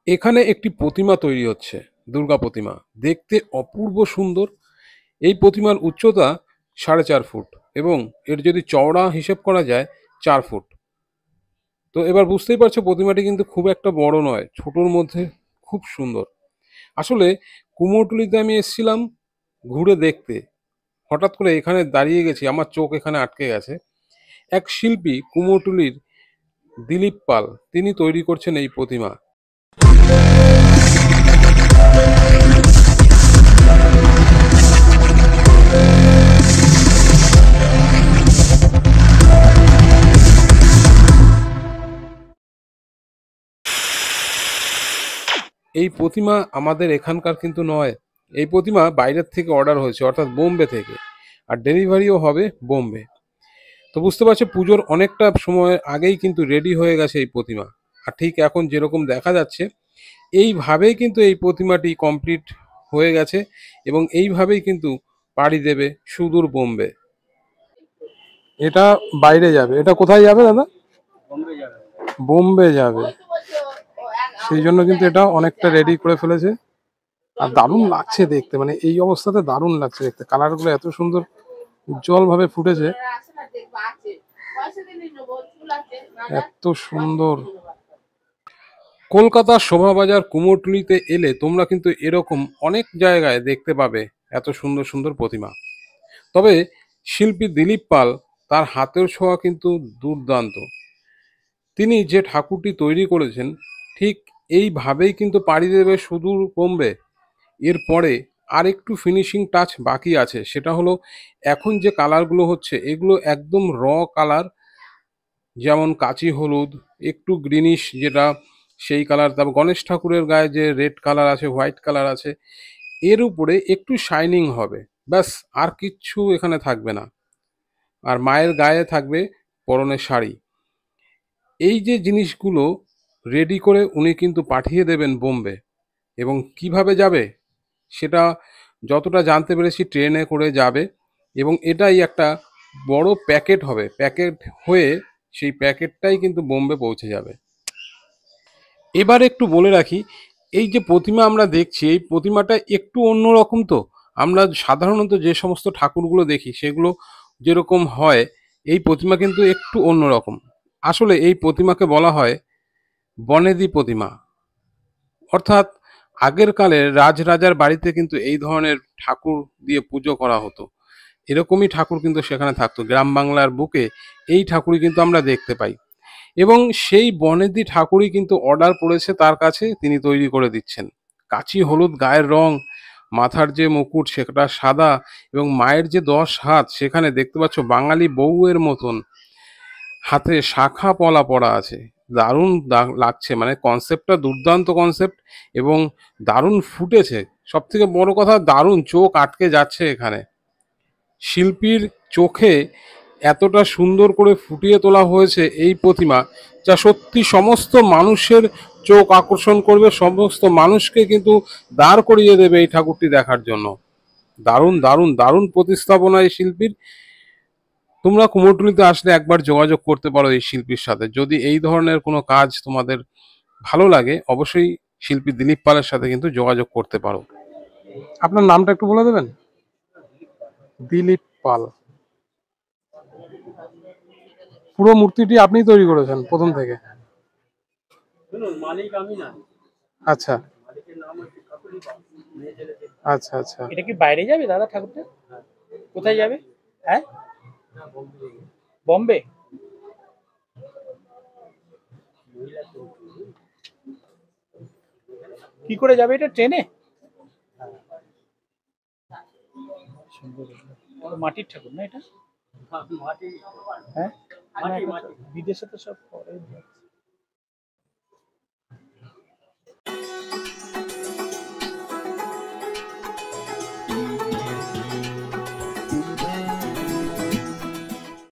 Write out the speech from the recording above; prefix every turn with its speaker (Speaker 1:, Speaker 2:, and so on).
Speaker 1: এখানে একটি প্রতিমা তৈরি হচ্ছে, দুর্গা প্রতিমা। দেখতে অপূর্ব সুন্দর। এই প্রতিমার উচ্চতা 4.5 ফুট এবং এর যদি চওড়া হিসেব করা যায় 4 ফুট। তো এবার বুঝতেই পারছো প্রতিমাটি কিন্তু খুব একটা বড় নয়, ছোটোর মধ্যে খুব সুন্দর। আসলে কুমোরটুলিতে আমি এসেছিলাম ঘুরে দেখতে, হঠাৎ করে এখানে দাঁড়িয়ে গেছি, আমার চোখ এখানে আটকে গেছে। এক শিল্পী কুমোরটুলির দিলীপ পাল, তিনি তৈরি করছেন এই প্রতিমা। এই প্রতিমা আমাদের এখানকার কিন্তু নয়, এই প্রতিমা বাইরের থেকে অর্ডার হয়েছে, অর্থাৎ বোম্বে থেকে, আর ডেলিভারিও হবে বোম্বে। তো বুঝতে পারছো পুজোর অনেকটা সময় আগেই কিন্তু রেডি হয়ে গেছে এই প্রতিমা। আর ঠিক এখন যেরকম দেখা যাচ্ছে এইভাবেই কিন্তু এই প্রতিমাটি কমপ্লিট হয়ে গেছে এবং এইভাবেই কিন্তু পাড়ি দেবে সুদূর বোম্বে। এটা বাইরে যাবে, এটা কোথায় যাবে দাদা? বোম্বে যাবে। সেই জন্য কিন্তু এটা অনেকটা রেডি করে ফেলেছে। আর দারুণ লাগছে দেখতে, মানে এই অবস্থাতে দারুণ লাগছে দেখতে, কালারগুলো এত সুন্দর উজ্জ্বল ভাবে ফুটেছে, এত সুন্দর। কলকাতার শোভাবাজার কুমোরটুলিতে এলে তোমরা কিন্তু এরকম অনেক জায়গায় দেখতে পাবে এত সুন্দর সুন্দর প্রতিমা। তবে শিল্পী দিলীপ পাল, তার হাতের ছোঁয়া কিন্তু দুর্দান্ত। তিনি যে ঠাকুরটি তৈরি করেছেন ঠিক এইভাবেই কিন্তু পাড়ি দেবে সুদূর বোম্বে। এরপরে আরেকটু ফিনিশিং টাচ বাকি আছে, সেটা হলো এখন যে কালারগুলো হচ্ছে এগুলো একদম কালার, যেমন কাঁচি হলুদ, একটু গ্রিনিশ যেটা সেই কালার, তারপর গণেশ ঠাকুরের গায়ে যে রেড কালার আছে, হোয়াইট কালার আছে, এর উপরে একটু শাইনিং হবে, ব্যাস। আর কিচ্ছু এখানে থাকবে না। আর মায়ের গায়ে থাকবে পরনে শাড়ি। এই যে জিনিসগুলো রেডি করে উনি কিন্তু পাঠিয়ে দেবেন বোম্বে। এবং কিভাবে যাবে সেটা যতটা জানতে পেরেছি ট্রেনে করে যাবে, এবং এটাই একটা বড় প্যাকেট হবে, প্যাকেট হয়ে সেই প্যাকেটটাই কিন্তু বোম্বে পৌঁছে যাবে। এবার একটু বলে রাখি, এই যে প্রতিমা আমরা দেখছি এই প্রতিমাটা একটু অন্যরকম। তো আমরা সাধারণত যে সমস্ত ঠাকুরগুলো দেখি সেগুলো যেরকম হয়, এই প্রতিমা কিন্তু একটু অন্যরকম। আসলে এই প্রতিমাকে বলা হয় বনেদি প্রতিমা, অর্থাৎ আগের কালে রাজরাজার বাড়িতে কিন্তু এই ধরনের ঠাকুর দিয়ে পুজো করা হতো। এরকমই ঠাকুর কিন্তু সেখানে থাকতো, গ্রাম বাংলার বুকে এই ঠাকুরই কিন্তু আমরা দেখতে পাই। এবং সেই বনেদি ঠাকুরই কিন্তু অর্ডার পড়েছে তার কাছে, তিনি তৈরি করে দিচ্ছেন। কাচি হলুদ গায়ের রং, মাথার যে মুকুট সেটা সাদা, এবং মায়ের যে 10 হাত সেখানে দেখতে পাচ্ছ বাঙালি বউয়ের মতন হাতে শাখা পলা পড়া আছে। দারুণ লাগছে, মানে কনসেপ্টটা দুর্দান্ত কনসেপ্ট, এবং দারুণ ফুটেছে। সব থেকে বড় কথা দারুণ, চোখ আটকে যাচ্ছে এখানে। শিল্পীর চোখে এতটা সুন্দর করে ফুটিয়ে তোলা হয়েছে এই প্রতিমা, যা সত্যি সমস্ত মানুষের চোখ আকর্ষণ করবে, সমস্ত মানুষকে কিন্তু দাঁড় করিয়ে দেবে এই ঠাকুরটি দেখার জন্য। দারুণ দারুণ দারুণ প্রতিস্থাপনা এই শিল্পীর। তোমরা কুমোরটুলিতে আসলে একবার যোগাযোগ করতে পারো এই শিল্পীর সাথে, যদি এই ধরনের কোনো কাজ তোমাদের ভালো লাগে অবশ্যই শিল্পী দিলীপ পালের সাথে কিন্তু যোগাযোগ করতে পারো। আপনার নামটা একটু বলে দেবেন? দিলীপ পাল। পুরো মূর্তিটি আপনিই তৈরি করেছেন প্রথম থেকে? আচ্ছা আচ্ছা আচ্ছা।
Speaker 2: এটা কি বাইরে যাবে দাদা ঠাকুরটা? কোথায় যাবে? হ্যাঁ, বম্বে। কি করে যাবে এটা? ট্রেনে? মাটির ঠাকুর না এটা? হ্যাঁ, বিদেশে তো সব